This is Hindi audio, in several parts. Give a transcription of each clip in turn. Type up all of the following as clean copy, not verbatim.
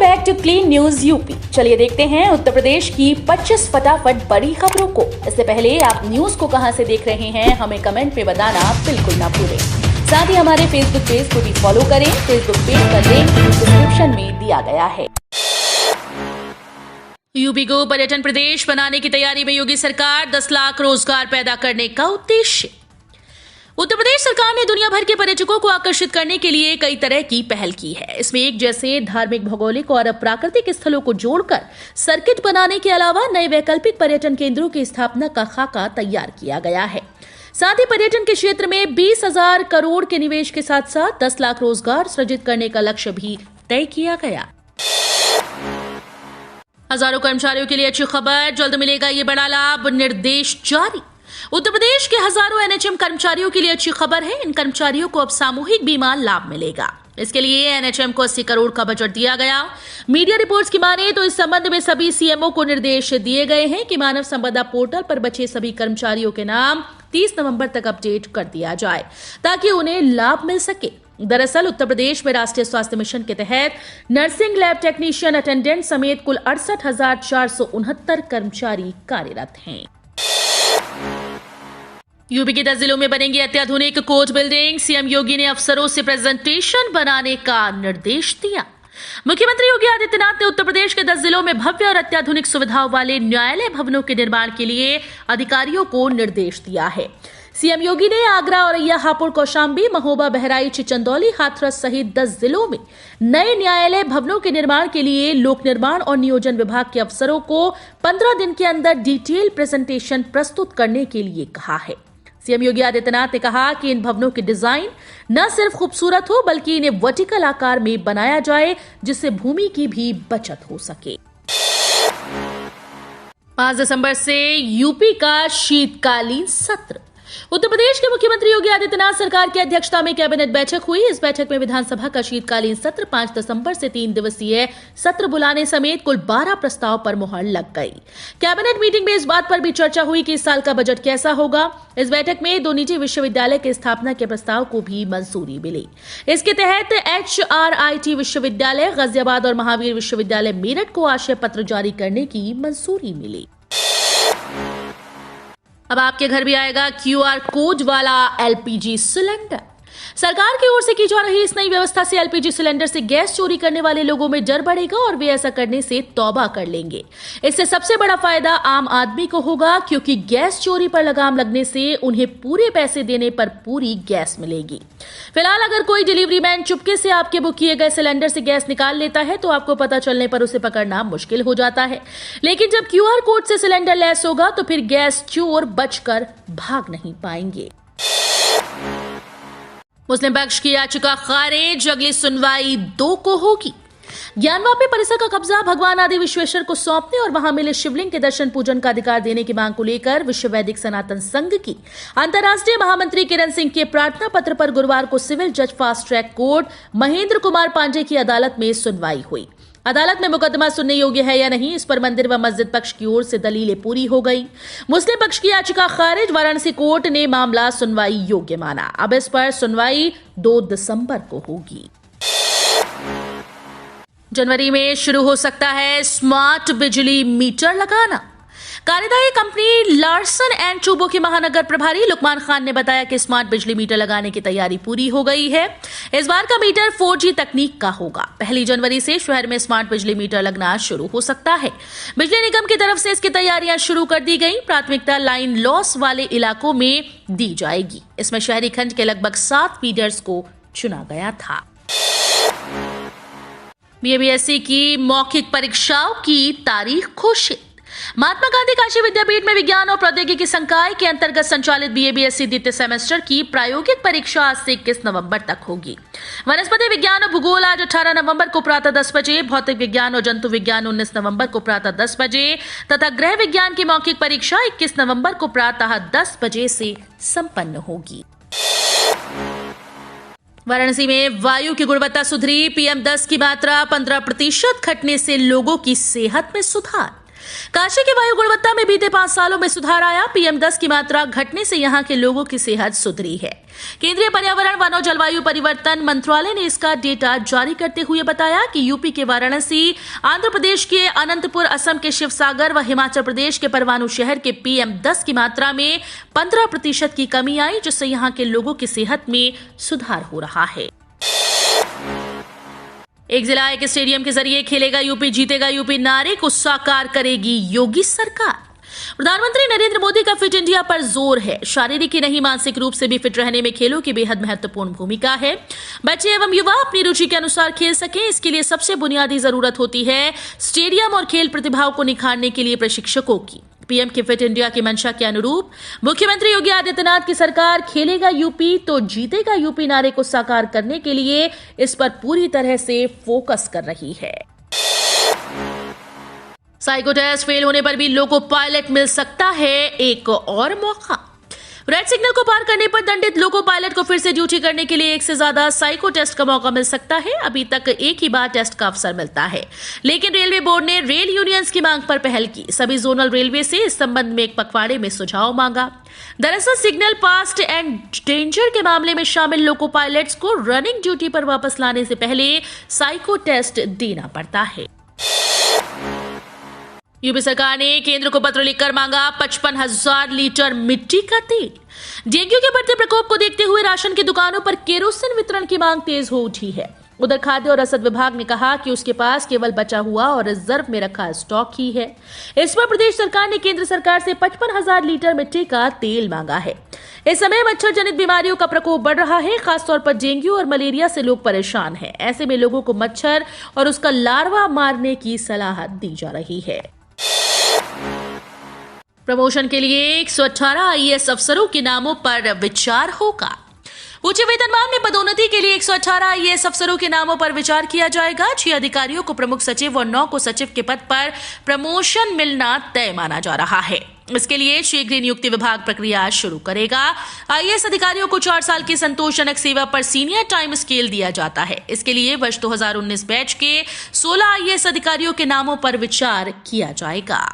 Back to clean news UP. चलिए देखते हैं उत्तर प्रदेश की 25 फटाफट बड़ी खबरों को। इससे पहले आप न्यूज को कहां से देख रहे हैं हमें कमेंट में बताना बिल्कुल ना भूलें। साथ ही हमारे फेसबुक पेज को भी फॉलो करें। फेसबुक पेज का लिंक डिस्क्रिप्शन में दिया गया है। यूपी को पर्यटन प्रदेश बनाने की तैयारी में योगी सरकार, 10 लाख रोजगार पैदा करने का उद्देश्य। उत्तर प्रदेश सरकार ने दुनिया भर के पर्यटकों को आकर्षित करने के लिए कई तरह की पहल की है। इसमें एक जैसे धार्मिक, भौगोलिक और प्राकृतिक स्थलों को जोड़कर सर्किट बनाने के अलावा नए वैकल्पिक पर्यटन केंद्रों की स्थापना का खाका तैयार किया गया है। साथ ही पर्यटन के क्षेत्र में 20,000 करोड़ के निवेश के साथ साथ 10 लाख रोजगार सृजित करने का लक्ष्य भी तय किया गया। हजारों कर्मचारियों के लिए अच्छी खबर, जल्द मिलेगा ये बड़ा लाभ, निर्देश जारी। उत्तर प्रदेश के हजारों एनएचएम कर्मचारियों के लिए अच्छी खबर है। इन कर्मचारियों को अब सामूहिक बीमा लाभ मिलेगा। इसके लिए एनएचएम को 80 करोड़ का बजट दिया गया। मीडिया रिपोर्ट्स की माने तो इस संबंध में सभी सीएमओ को निर्देश दिए गए हैं कि मानव संपदा पोर्टल पर बचे सभी कर्मचारियों के नाम 30 नवंबर तक अपडेट कर दिया जाए ताकि उन्हें लाभ मिल सके। दरअसल उत्तर प्रदेश में राष्ट्रीय स्वास्थ्य मिशन के तहत नर्सिंग, लैब टेक्नीशियन, अटेंडेंट समेत कुल 68,469 कर्मचारी कार्यरत हैं। यूपी के 10 जिलों में बनेंगी अत्याधुनिक कोर्ट बिल्डिंग। सीएम योगी ने अफसरों से प्रेजेंटेशन बनाने का निर्देश दिया। मुख्यमंत्री योगी आदित्यनाथ ने उत्तर प्रदेश के 10 जिलों में भव्य और अत्याधुनिक सुविधाओं वाले न्यायालय भवनों के निर्माण के लिए अधिकारियों को निर्देश दिया है। सीएम योगी ने आगरा, औरैया, हापुड़, कौशांबी, महोबा, बहराइच, चंदौली, हाथरस सहित 10 जिलों में नए न्यायालय भवनों के निर्माण के लिए लोक निर्माण और नियोजन विभाग के अफसरों को 15 दिन के अंदर डिटेल प्रेजेंटेशन प्रस्तुत करने के लिए कहा है। सीएम योगी आदित्यनाथ ने कहा कि इन भवनों की डिजाइन न सिर्फ खूबसूरत हो बल्कि इन्हें वर्टिकल आकार में बनाया जाए जिससे भूमि की भी बचत हो सके। 5 दिसंबर से यूपी का शीतकालीन सत्र। उत्तर प्रदेश के मुख्यमंत्री योगी आदित्यनाथ सरकार की अध्यक्षता में कैबिनेट बैठक हुई। इस बैठक में विधानसभा का शीतकालीन सत्र 5 दिसंबर से 3 दिवसीय सत्र बुलाने समेत कुल 12 प्रस्ताव पर मुहर लग गई। कैबिनेट मीटिंग में इस बात पर भी चर्चा हुई कि इस साल का बजट कैसा होगा। इस बैठक में 2 निजी विश्वविद्यालय की स्थापना के प्रस्ताव को भी मंजूरी मिली। इसके तहत HRIT विश्वविद्यालय गाजियाबाद और महावीर विश्वविद्यालय मेरठ को आशय पत्र जारी करने की मंजूरी मिली। अब आपके घर भी आएगा QR कोड वाला LPG सिलेंडर। सरकार की ओर से की जा रही इस नई व्यवस्था से LPG सिलेंडर से गैस चोरी करने वाले लोगों में डर बढ़ेगा और वे ऐसा करने से तौबा कर लेंगे। इससे सबसे बड़ा फायदा आम आदमी को होगा क्योंकि गैस चोरी पर लगाम लगने से उन्हें पूरे पैसे देने पर पूरी गैस मिलेगी। फिलहाल अगर कोई डिलीवरी मैन चुपके से आपके बुक किए गए सिलेंडर से गैस निकाल लेता है तो आपको पता चलने पर उसे पकड़ना मुश्किल हो जाता है। लेकिन जब QR कोड से सिलेंडर लैस होगा तो फिर गैस चोर बचकर भाग नहीं पाएंगे। मुस्लिम पक्ष की याचिका खारिज, अगली सुनवाई 2 को होगी। ज्ञानवापी परिसर का कब्जा भगवान आदि विश्वेश्वर को सौंपने और वहां मिले शिवलिंग के दर्शन पूजन का अधिकार देने की मांग को लेकर विश्व वैदिक सनातन संघ की अंतर्राष्ट्रीय महामंत्री किरण सिंह के प्रार्थना पत्र पर गुरुवार को सिविल जज fast track court Mahendra Kumar Pandey की अदालत में सुनवाई हुई। अदालत में मुकदमा सुनने योग्य है या नहीं, इस पर मंदिर व मस्जिद पक्ष की ओर से दलीलें पूरी हो गई। मुस्लिम पक्ष की याचिका खारिज, वाराणसी कोर्ट ने मामला सुनवाई योग्य माना। अब इस पर सुनवाई 2 दिसंबर को होगी। जनवरी में शुरू हो सकता है स्मार्ट बिजली मीटर लगाना। कार्यदायी कंपनी लार्सन एंड टूबो के महानगर प्रभारी लुकमान खान ने बताया कि स्मार्ट बिजली मीटर लगाने की तैयारी पूरी हो गई है। इस बार का मीटर 4G तकनीक का होगा। 1 जनवरी से शहर में स्मार्ट बिजली मीटर लगना शुरू हो सकता है। बिजली निगम की तरफ से इसकी तैयारियां शुरू कर दी गई। प्राथमिकता लाइन लॉस वाले इलाकों में दी जाएगी। इसमें शहरी खंड के लगभग 7 फीडर्स को चुना गया था। BABSC की मौखिक परीक्षाओं की तारीख घोषित। महात्मा गांधी काशी विद्यापीठ में विज्ञान और प्रौद्योगिकी संकाय के अंतर्गत संचालित BABSC द्वितीय सेमेस्टर की प्रायोगिक परीक्षा आज से 21 नवंबर तक होगी। वनस्पति विज्ञान और भूगोल आज 18 नवंबर को प्रातः 10 बजे, भौतिक विज्ञान और जंतु विज्ञान 19 नवंबर को प्रातः 10 बजे तथा गृह विज्ञान की मौखिक परीक्षा 21 नवंबर को प्रातः 10 बजे से संपन्न होगी। वाराणसी में वायु की गुणवत्ता सुधरी। PM10 की मात्रा 15% घटने से लोगों की सेहत में सुधार। काशी की वायु गुणवत्ता में बीते 5 सालों में सुधार आया। PM10 की मात्रा घटने से यहां के लोगों की सेहत सुधरी है। केंद्रीय पर्यावरण, वन और जलवायु परिवर्तन मंत्रालय ने इसका डेटा जारी करते हुए बताया कि यूपी के वाराणसी, आंध्र प्रदेश के अनंतपुर, असम के शिवसागर व हिमाचल प्रदेश के परवाणु शहर के PM10 की मात्रा में 15% की कमी आई, जिससे यहां के लोगों की सेहत में सुधार हो रहा है। एक जिला एक स्टेडियम के जरिए खेलेगा यूपी, जीतेगा यूपी नारे को साकार करेगी योगी सरकार। प्रधानमंत्री नरेंद्र मोदी का फिट इंडिया पर जोर है। शारीरिक ही नहीं, मानसिक रूप से भी फिट रहने में खेलों की बेहद महत्वपूर्ण भूमिका है। बच्चे एवं युवा अपनी रुचि के अनुसार खेल सकें, इसके लिए सबसे बुनियादी जरूरत होती है स्टेडियम और खेल प्रतिभाओं को निखारने के लिए प्रशिक्षकों की। पीएम की फिट इंडिया की मंशा के अनुरूप मुख्यमंत्री योगी आदित्यनाथ की सरकार खेलेगा यूपी तो जीतेगा यूपी नारे को साकार करने के लिए इस पर पूरी तरह से फोकस कर रही है। साइको टेस्ट फेल होने पर भी लोको पायलट मिल सकता है एक और मौका। रेड सिग्नल को पार करने पर दंडित लोको पायलट को फिर से ड्यूटी करने के लिए एक से ज्यादा साइको टेस्ट का मौका मिल सकता है। अभी तक एक ही बार टेस्ट का अवसर मिलता है, लेकिन रेलवे बोर्ड ने रेल यूनियंस की मांग पर पहल की। सभी जोनल रेलवे से इस संबंध में एक पखवाड़े में सुझाव मांगा। दरअसल सिग्नल पास्ट एंड डेंजर के मामले में शामिल लोको पायलट्स को रनिंग ड्यूटी पर वापस लाने से पहले साइको टेस्ट देना पड़ता है। यूपी सरकार ने केंद्र को पत्र लिखकर मांगा 55,000 लीटर मिट्टी का तेल। डेंगू के बढ़ते प्रकोप को देखते हुए राशन की दुकानों पर केरोसिन वितरण की मांग तेज हो उठी है। उधर खाद्य और रसद विभाग ने कहा कि उसके पास केवल बचा हुआ और रिजर्व में रखा स्टॉक ही है। इस पर प्रदेश सरकार ने केंद्र सरकार से 55,000 लीटर मिट्टी का तेल मांगा है। इस समय मच्छर जनित बीमारियों का प्रकोप बढ़ रहा है। खासतौर पर डेंगू और मलेरिया से लोग परेशान हैं। ऐसे में लोगों को मच्छर और उसका लार्वा मारने की सलाह दी जा रही है। प्रमोशन के लिए 118 आईएएस अफसरों के नामों पर विचार होगा। उच्च वेतनमान में पदोन्नति के लिए 118 आईएएस अफसरों के नामों पर विचार किया जाएगा। 6 अधिकारियों को प्रमुख सचिव और 9 को सचिव के पद पर प्रमोशन मिलना तय माना जा रहा है। इसके लिए शीघ्र ही नियुक्ति विभाग प्रक्रिया शुरू करेगा। आईएएस अधिकारियों को 4 साल की संतोषजनक सेवा पर सीनियर टाइम स्केल दिया जाता है। इसके लिए वर्ष 2019 बैच के 16 आईएएस अधिकारियों के नामों पर विचार किया जाएगा।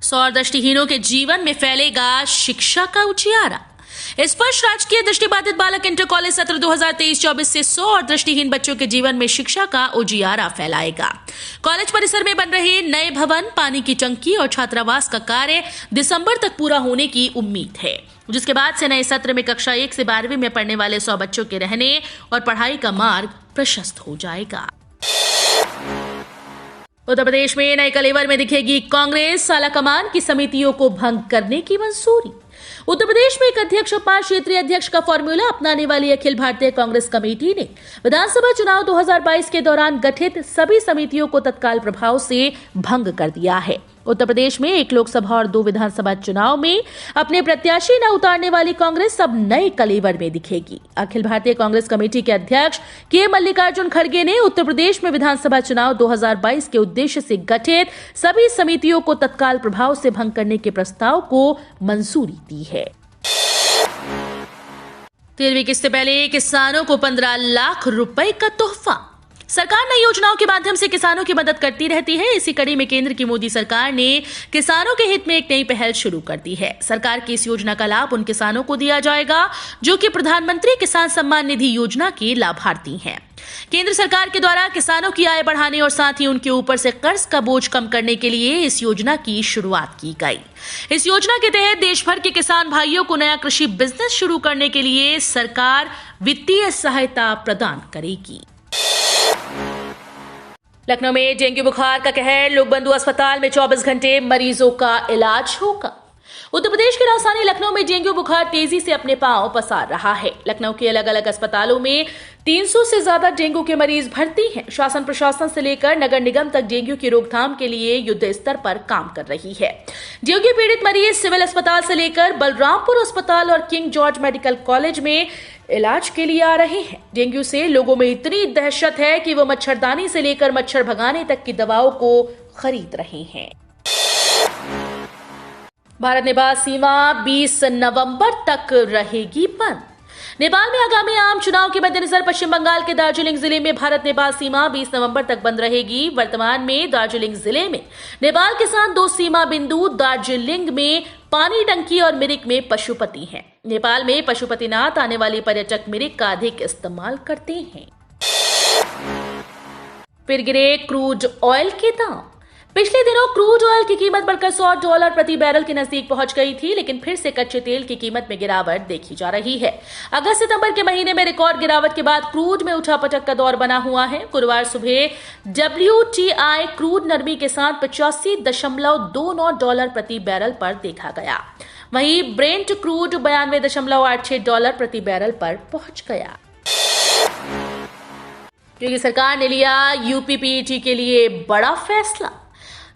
सौर दृष्टिहीनों के जीवन में फैलेगा शिक्षा का उजियारा। स्पर्श राजकीय दृष्टिबाधित बालक इंटर कॉलेज सत्र 2023-24 से 100 और दृष्टिहीन बच्चों के जीवन में शिक्षा का उजियारा फैलाएगा। कॉलेज परिसर में बन रहे नए भवन, पानी की टंकी और छात्रावास का कार्य दिसंबर तक पूरा होने की उम्मीद है, जिसके बाद से नए सत्र में कक्षा 1 से 12वीं में पढ़ने वाले 100 बच्चों के रहने और पढ़ाई का मार्ग प्रशस्त हो जाएगा। उत्तर प्रदेश में नए कलेवर में दिखेगी कांग्रेस। साला कमान की समितियों को भंग करने की मंजूरी। उत्तर प्रदेश में एक अध्यक्ष और 5 क्षेत्रीय अध्यक्ष का फॉर्मूला अपनाने वाली अखिल भारतीय कांग्रेस कमेटी ने विधानसभा चुनाव 2022 के दौरान गठित सभी समितियों को तत्काल प्रभाव से भंग कर दिया है। उत्तर प्रदेश में 1 लोकसभा और 2 विधानसभा चुनाव में अपने प्रत्याशी न उतारने वाली कांग्रेस अब नए कलेवर में दिखेगी। अखिल भारतीय कांग्रेस कमेटी के अध्यक्ष के मल्लिकार्जुन खड़गे ने उत्तर प्रदेश में विधानसभा चुनाव 2022 के उद्देश्य से गठित सभी समितियों को तत्काल प्रभाव से भंग करने के प्रस्ताव को मंजूरी दी है। 13वीं किस्त से पहले किसानों को 15 लाख रुपए का तोहफा। सरकार नई योजनाओं के माध्यम से किसानों की मदद करती रहती है। इसी कड़ी में केंद्र की मोदी सरकार ने किसानों के हित में एक नई पहल शुरू कर दी है। सरकार की इस योजना का लाभ उन किसानों को दिया जाएगा जो कि प्रधानमंत्री किसान सम्मान निधि योजना के लाभार्थी हैं। केंद्र सरकार के द्वारा किसानों की आय बढ़ाने और साथ ही उनके ऊपर से कर्ज का बोझ कम करने के लिए इस योजना की शुरुआत की गई। इस योजना के तहत देश भर के किसान भाइयों को नया कृषि बिजनेस शुरू करने के लिए सरकार वित्तीय सहायता प्रदान करेगी। लखनऊ में डेंगू बुखार का कहर। लोक बंधु अस्पताल में 24 घंटे मरीजों का इलाज होगा। उत्तर प्रदेश की राजधानी लखनऊ में डेंगू बुखार तेजी से अपने पांव पसार रहा है। लखनऊ के अलग अलग अस्पतालों में 300 से ज्यादा डेंगू के मरीज भर्ती हैं। शासन प्रशासन से लेकर नगर निगम तक डेंगू की रोकथाम के लिए युद्ध स्तर पर काम कर रही है। डेंगू पीड़ित मरीज सिविल अस्पताल से लेकर बलरामपुर अस्पताल और किंग जॉर्ज मेडिकल कॉलेज में इलाज के लिए आ रहे हैं। डेंगू से लोगों में इतनी दहशत है कि वो मच्छरदानी से लेकर मच्छर भगाने तक की दवाओं को खरीद रहे हैं। भारत नेपाल सीमा 20 नवंबर तक रहेगी बंद। नेपाल में आगामी आम चुनाव के मद्देनजर पश्चिम बंगाल के दार्जिलिंग जिले में भारत नेपाल सीमा 20 नवंबर तक बंद रहेगी। वर्तमान में दार्जिलिंग जिले में नेपाल के साथ 2 सीमा बिंदु दार्जिलिंग में पानी टंकी और मिरिक में पशुपति हैं। नेपाल में पशुपतिनाथ आने वाले पर्यटक मिरिक का अधिक इस्तेमाल करते हैं। फिर गिरे क्रूड ऑयल के दाम। पिछले दिनों क्रूड ऑयल की कीमत बढ़कर $100 प्रति बैरल के नजदीक पहुंच गई थी, लेकिन फिर से कच्चे तेल की कीमत में गिरावट देखी जा रही है। अगस्त सितंबर के महीने में रिकॉर्ड गिरावट के बाद क्रूड में उठापटक का दौर बना हुआ है। गुरुवार सुबह WTI क्रूड नरमी के साथ $85.29 प्रति बैरल पर देखा गया। वहीं ब्रेंट क्रूड $92.86 प्रति बैरल पर पहुंच गया। योगी सरकार ने लिया यूपी पीईटी के लिए बड़ा फैसला।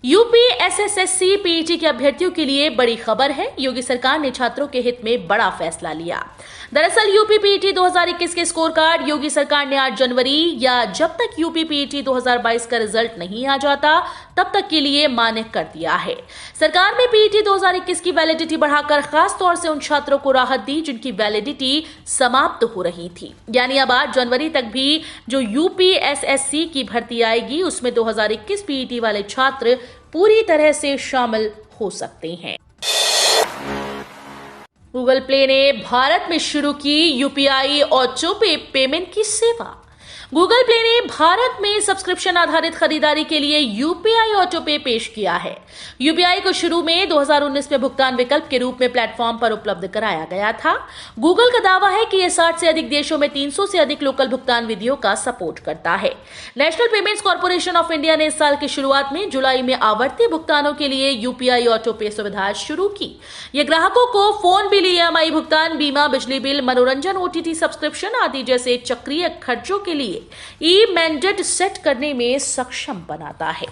यूपी एसएससी पीईटी के अभ्यर्थियों के लिए बड़ी खबर है। योगी सरकार ने छात्रों के हित में बड़ा फैसला लिया। दरअसल यूपी पीईटी 2021 के स्कोर कार्ड योगी सरकार ने 8 जनवरी या जब तक यूपी पीईटी 2022 का रिजल्ट नहीं आ जाता तब तक के लिए मान्य कर दिया है। सरकार ने पीईटी 2021 की वैलिडिटी बढ़ाकर खास तौर से उन छात्रों को राहत दी जिनकी वैलिडिटी समाप्त हो रही थी। यानी अब 8 जनवरी तक भी जो यूपी एसएससी की भर्ती आएगी उसमें 2021 पीईटी वाले छात्र पूरी तरह से शामिल हो सकते हैं। गूगल प्ले ने भारत में शुरू की यूपीआई ऑटो पे पेमेंट की सेवा। गूगल प्ले ने भारत में सब्सक्रिप्शन आधारित खरीदारी के लिए यूपीआई ऑटो पे पेश किया है। यूपीआई को शुरू में 2019 में भुगतान विकल्प के रूप में प्लेटफॉर्म पर उपलब्ध कराया गया था। गूगल का दावा है कि यह 60 से अधिक देशों में 300 से अधिक लोकल भुगतान विधियों का सपोर्ट करता है। National payments corporation of India ने इस साल की शुरुआत में जुलाई में आवर्ती भुगतानों के लिए यूपीआई ऑटो पे सुविधा शुरू की। यह ग्राहकों को फोन बिल, ईएमआई भुगतान, बीमा, बिजली बिल, मनोरंजन, ओटीटी सब्सक्रिप्शन आदि जैसे चक्रीय खर्चों के लिए ई मैंडेट सेट करने में सक्षम बनाता है।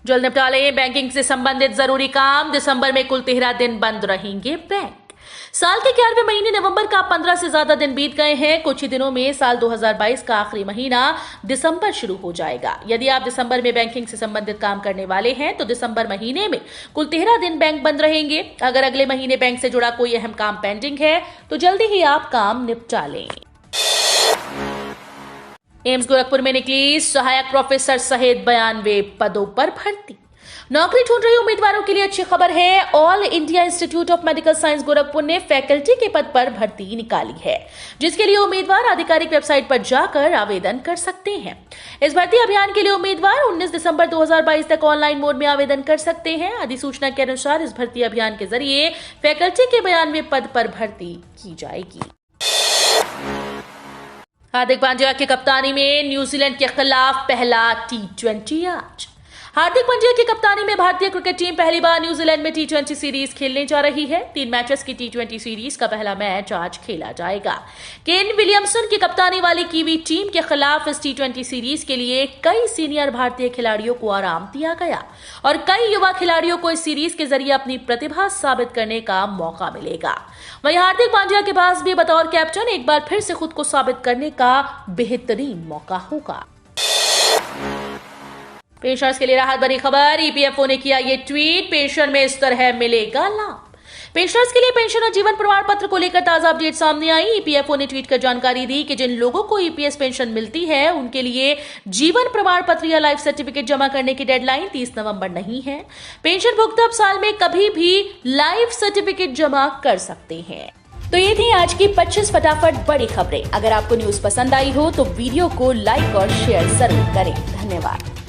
जल्द निपटा लें बैंकिंग से संबंधित जरूरी काम। दिसंबर में कुल 13 दिन बंद रहेंगे बैंक। साल के 11वें महीने नवंबर का 15 से ज्यादा दिन बीत गए हैं। कुछ ही दिनों में साल 2022 का आखिरी महीना दिसंबर शुरू हो जाएगा। यदि आप दिसंबर में बैंकिंग से संबंधित काम करने वाले हैं तो दिसंबर महीने में कुल 13 दिन बैंक बंद रहेंगे। अगर अगले महीने बैंक से जुड़ा कोई अहम काम पेंडिंग है तो जल्दी ही आप काम निपटा लें। एम्स गोरखपुर में निकली सहायक प्रोफेसर सहित 92 पदों पर भर्ती। नौकरी ढूंढ रहे उम्मीदवारों के लिए अच्छी खबर है। All India institute of medical science Gorakhpur ने फैकल्टी के पद पर भर्ती निकाली है, जिसके लिए उम्मीदवार आधिकारिक वेबसाइट पर जाकर आवेदन कर सकते हैं। इस भर्ती अभियान के लिए उम्मीदवार 19 दिसंबर 2022 तक ऑनलाइन मोड में आवेदन कर सकते हैं। अधिसूचना के अनुसार इस भर्ती अभियान के जरिए फैकल्टी के 92 पद पर भर्ती की जाएगी। हार्दिक पांड्या की कप्तानी में न्यूजीलैंड के खिलाफ पहला T20 आज। हार्दिक पांड्या की कप्तानी में भारतीय क्रिकेट टीम पहली बार न्यूजीलैंड में T20 सीरीज खेलने जा रही है। 3 मैचेस की T20 सीरीज का पहला मैच आज खेला जाएगा। केन विलियमसन की कप्तानी वाली कीवी टीम के खिलाफ इस T20 सीरीज के लिए कई सीनियर भारतीय खिलाड़ियों को आराम दिया गया और कई युवा खिलाड़ियों को इस सीरीज के जरिए अपनी प्रतिभा साबित करने का मौका मिलेगा। वहीं हार्दिक पांड्या के पास भी बतौर कैप्टन एक बार फिर से खुद को साबित करने का बेहतरीन मौका होगा। पेंशनर्स के लिए राहत भरी खबर। ईपीएफओ ने किया ये ट्वीट। पेंशन में इस तरह मिलेगा लाभ। पेंशनर्स के लिए पेंशन और जीवन प्रमाण पत्र को लेकर ताजा अपडेट सामने आई। ईपीएफओ ने ट्वीट कर जानकारी दी कि जिन लोगों को ईपीएस पेंशन मिलती है उनके लिए जीवन प्रमाण पत्र या लाइफ सर्टिफिकेट जमा करने की डेडलाइन 30 नवंबर नहीं है। पेंशन भुगतान साल में कभी भी लाइफ सर्टिफिकेट जमा कर सकते हैं। तो ये थी आज की 25 फटाफट बड़ी खबरें। अगर आपको न्यूज पसंद आई हो तो वीडियो को लाइक और शेयर जरूर करें। धन्यवाद।